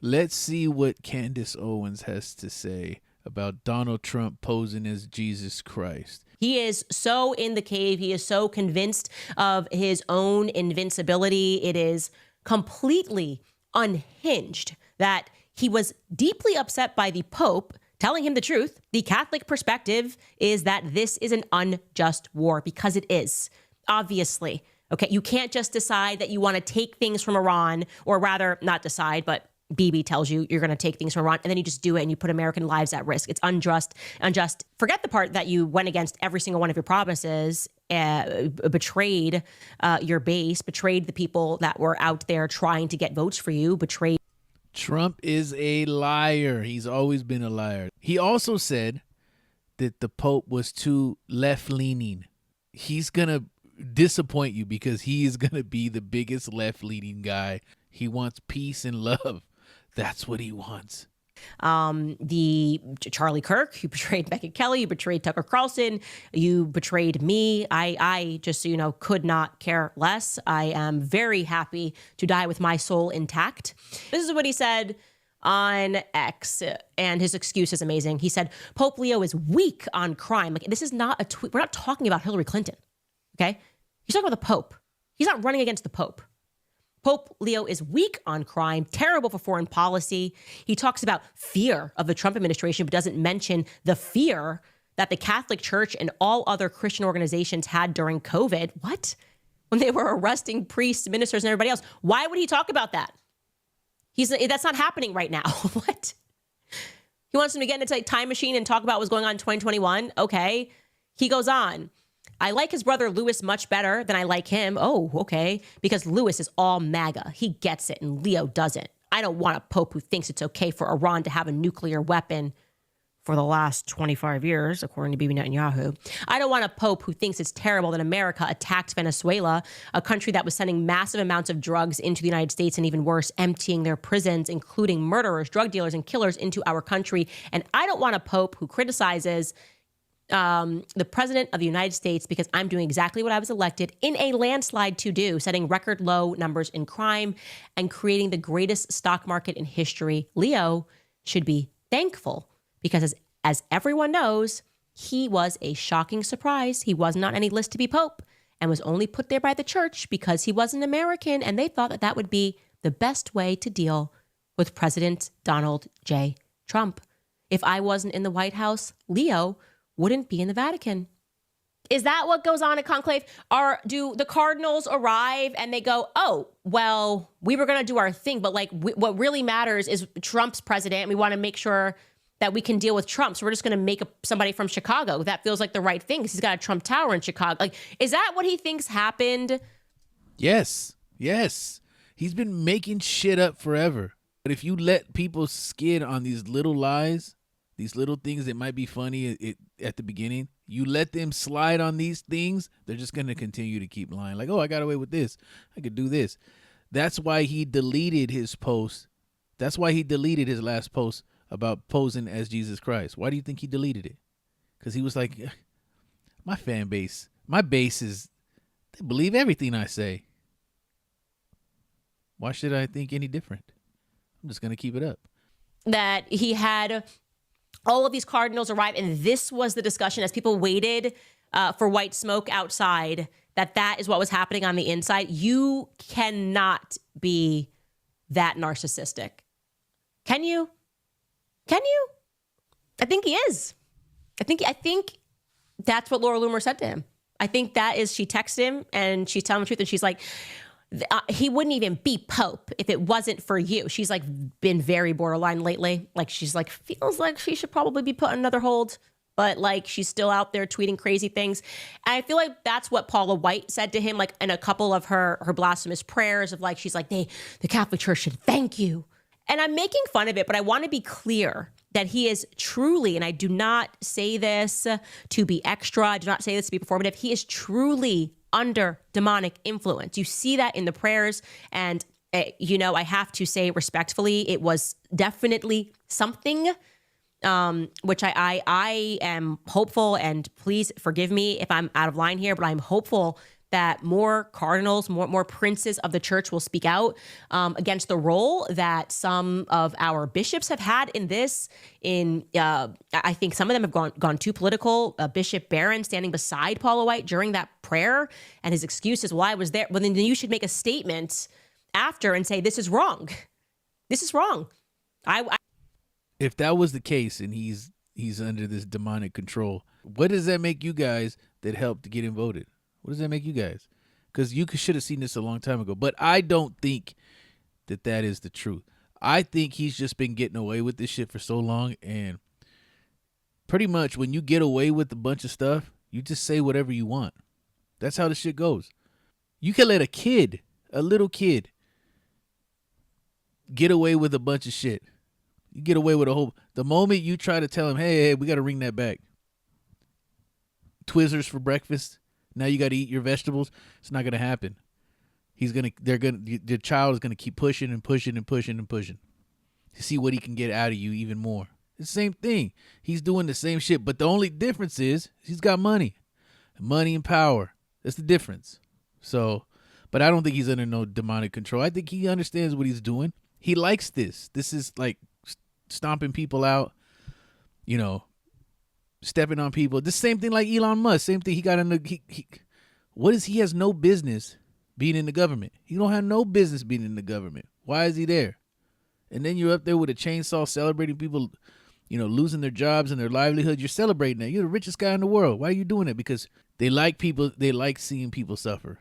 Let's see what Candace Owens has to say about Donald Trump posing as Jesus Christ. He is so in the cave. He is so convinced of his own invincibility. It is completely unhinged that he was deeply upset by the Pope telling him the truth. The Catholic perspective is that this is an unjust war, because it is, obviously. Okay, you can't just decide that you want to take things from Iran, or rather not decide, but Bibi tells you you're going to take things from Iran, and then you just do it and you put American lives at risk. It's unjust. Forget the part that you went against every single one of your promises, betrayed your base, betrayed the people that were out there trying to get votes for you, betrayed. Trump is a liar. He's always been a liar. He also said that the Pope was too left-leaning. He's going to disappoint you because he is going to be the biggest left-leaning guy. He wants peace and love. That's what he wants. The Charlie Kirk, you betrayed Megyn Kelly, you betrayed Tucker Carlson, you betrayed me. I just, so you know, could not care less. I am very happy to die with my soul intact. This is what he said on X, and his excuse is amazing. He said, Pope Leo is weak on crime. Like, this is not a tweet. We're not talking about Hillary Clinton, okay? He's talking about the Pope. He's not running against the Pope. Pope Leo is weak on crime, terrible for foreign policy. He talks about fear of the Trump administration, but doesn't mention the fear that the Catholic Church and all other Christian organizations had during COVID. What? When they were arresting priests, ministers, and everybody else. Why would he talk about that? That's not happening right now. What? He wants them to get into a time machine and talk about what's going on in 2021. Okay. He goes on. I like his brother Louis much better than I like him. Oh, okay. Because Louis is all MAGA. He gets it, and Leo doesn't. I don't want a pope who thinks it's okay for Iran to have a nuclear weapon for the last 25 years, according to Bibi Netanyahu. I don't want a pope who thinks it's terrible that America attacked Venezuela, a country that was sending massive amounts of drugs into the United States, and even worse, emptying their prisons, including murderers, drug dealers, and killers into our country. And I don't want a pope who criticizes the president of the United States, because I'm doing exactly what I was elected in a landslide to do, setting record low numbers in crime and creating the greatest stock market in history. Leo should be thankful because, as everyone knows, he was a shocking surprise. He was not on any list to be pope and was only put there by the church because he was an American, and they thought that that would be the best way to deal with President Donald J. Trump. If I wasn't in the White House, Leo wouldn't be in the Vatican. Is that what goes on at conclave? Do the cardinals arrive and they go, oh, well, we were going to do our thing, but what really matters is Trump's president, and we want to make sure that we can deal with Trump. So we're just going to make somebody from Chicago. That feels like the right thing because he's got a Trump Tower in Chicago. Like, is that what he thinks happened? Yes. He's been making shit up forever. But if you let people skid on these little lies, these little things that might be funny at the beginning, you let them slide on these things, they're just going to continue to keep lying. Like, oh, I got away with this. I could do this. That's why he deleted his post. That's why he deleted his last post about posing as Jesus Christ. Why do you think he deleted it? Because he was like, my fan base, my base is, they believe everything I say. Why should I think any different? I'm just going to keep it up. That he had all of these cardinals arrive, and this was the discussion as people waited for white smoke outside, that is what was happening on the inside. You cannot be that narcissistic. Can you? I think he is. I think that's what Laura Loomer said to him. I think that is, she texted him and she's telling the truth, and she's like, he wouldn't even be pope if it wasn't for you. She's like been very borderline lately. Like, she's like, feels like she should probably be put on another hold, but like she's still out there tweeting crazy things. And I feel like that's what Paula White said to him, like in a couple of her blasphemous prayers of like, she's like, the Catholic Church should thank you. And I'm making fun of it, but I want to be clear that he is truly, and I do not say this to be extra, I do not say this to be performative, he is truly under demonic influence. You see that in the prayers. And, I have to say respectfully, it was definitely something, which I am hopeful, and please forgive me if I'm out of line here, but I'm hopeful that more cardinals, more princes of the church will speak out against the role that some of our bishops have had in this. I think some of them have gone too political. Bishop Barron standing beside Paula White during that prayer, and his excuse is, well, I was there. Well, then you should make a statement after and say, this is wrong. This is wrong. If that was the case and he's under this demonic control, what does that make you guys that helped to get him voted? What does that make you guys? Because you should have seen this a long time ago. But I don't think that is the truth. I think he's just been getting away with this shit for so long. And pretty much when you get away with a bunch of stuff, you just say whatever you want. That's how the shit goes. You can let a little kid, get away with a bunch of shit. You get away with the moment you try to tell him, hey, we got to ring that back. Twizzlers for breakfast. Now you got to eat your vegetables. It's not going to happen. The child is going to keep pushing and pushing and pushing and pushing to see what he can get out of you even more. It's the same thing. He's doing the same shit, but the only difference is he's got money and power. That's the difference. So, but I don't think he's under no demonic control. I think he understands what he's doing. He likes this. This is like stomping people out, stepping on people. The same thing like Elon Musk. Same thing. He got in the. He has no business being in the government. He don't have no business being in the government. Why is he there? And then you're up there with a chainsaw celebrating people, losing their jobs and their livelihood. You're celebrating that. You're the richest guy in the world. Why are you doing it? Because they like people. They like seeing people suffer.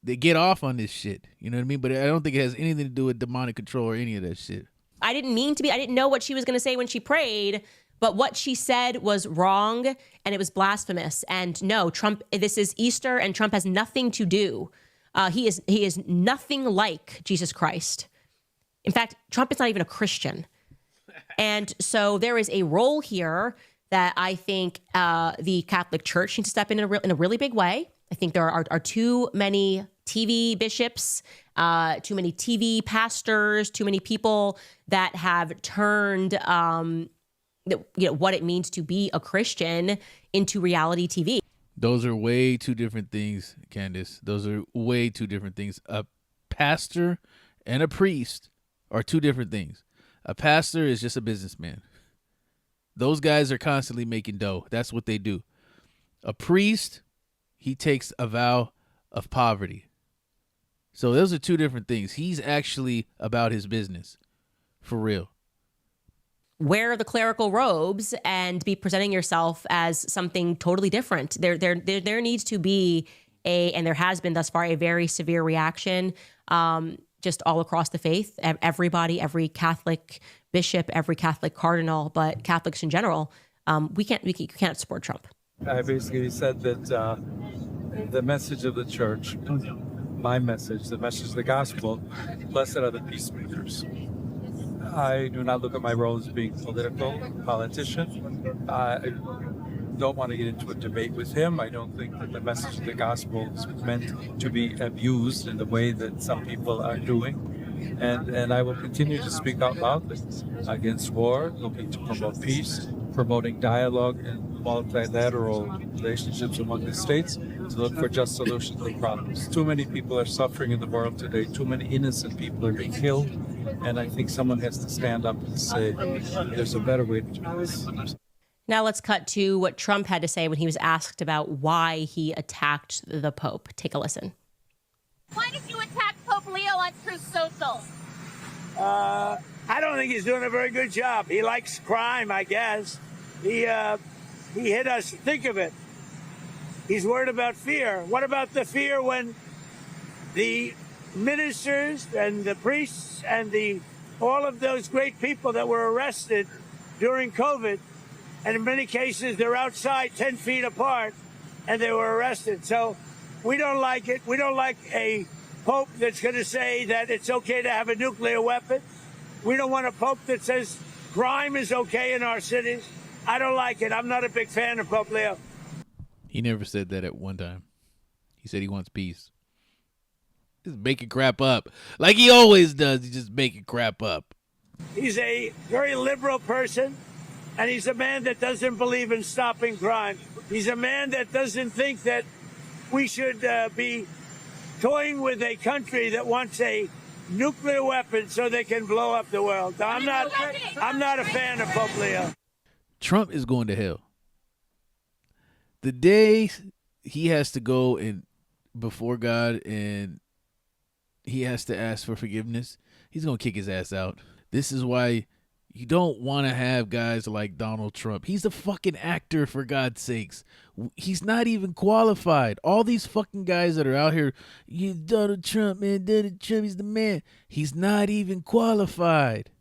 They get off on this shit. You know what I mean? But I don't think it has anything to do with demonic control or any of that shit. I didn't know what she was going to say when she prayed, but what she said was wrong and it was blasphemous. And no, Trump, this is Easter and Trump has nothing to do. He is nothing like Jesus Christ. In fact, Trump is not even a Christian. And so there is a role here that I think the Catholic Church needs to step in a really big way. I think there are too many TV bishops, too many TV pastors, too many people that have turned, what it means to be a Christian into reality TV. Those are way two different things, Candace. Those are way two different things. A pastor and a priest are two different things. A pastor is just a businessman. Those guys are constantly making dough. That's what they do. A priest, he takes a vow of poverty. So those are two different things. He's actually about his business. For real. Wear the clerical robes and be presenting yourself as something totally different. There needs to be and there has been thus far, a very severe reaction just all across the faith. Everybody, every Catholic bishop, every Catholic cardinal, but Catholics in general, you can't support Trump. I basically said that the message of the church, my message, the message of the gospel, blessed are the peacemakers. I do not look at my role as being politician. I don't want to get into a debate with him. I don't think that the message of the gospel is meant to be abused in the way that some people are doing. And I will continue to speak out loudly against war, looking to promote peace, promoting dialogue and multilateral relationships among the states, to look for just solutions to problems. Too many people are suffering in the world today. Too many innocent people are being killed. And I think someone has to stand up and say, there's a better way to do this. Now let's cut to what Trump had to say when he was asked about why he attacked the Pope. Take a listen. Why did you attack Pope Leo on Truth Social? I don't think he's doing a very good job. He likes crime, I guess. He hit us. Think of it. He's worried about fear. What about the fear when the ministers and the priests and all of those great people that were arrested during COVID, and in many cases they're outside 10 feet apart and they were arrested. So we don't like it. We don't like a pope that's going to say that it's okay to have a nuclear weapon. We don't want a pope that says crime is okay in our cities. I don't like it. I'm not a big fan of Pope Leo. He never said that at one time. He said he wants peace. Just making crap up. Like he always does. He's just making crap up. He's a very liberal person, and he's a man that doesn't believe in stopping crime. He's a man that doesn't think that we should be toying with a country that wants a nuclear weapon so they can blow up the world. I'm not a fan of Pope Leo. Trump is going to hell. The day he has to go and before God and he has to ask for forgiveness, he's going to kick his ass out. This is why you don't want to have guys like Donald Trump. He's a fucking actor, for God's sakes. He's not even qualified. All these fucking guys that are out here, you Donald Trump, man, Donald Trump, he's the man. He's not even qualified.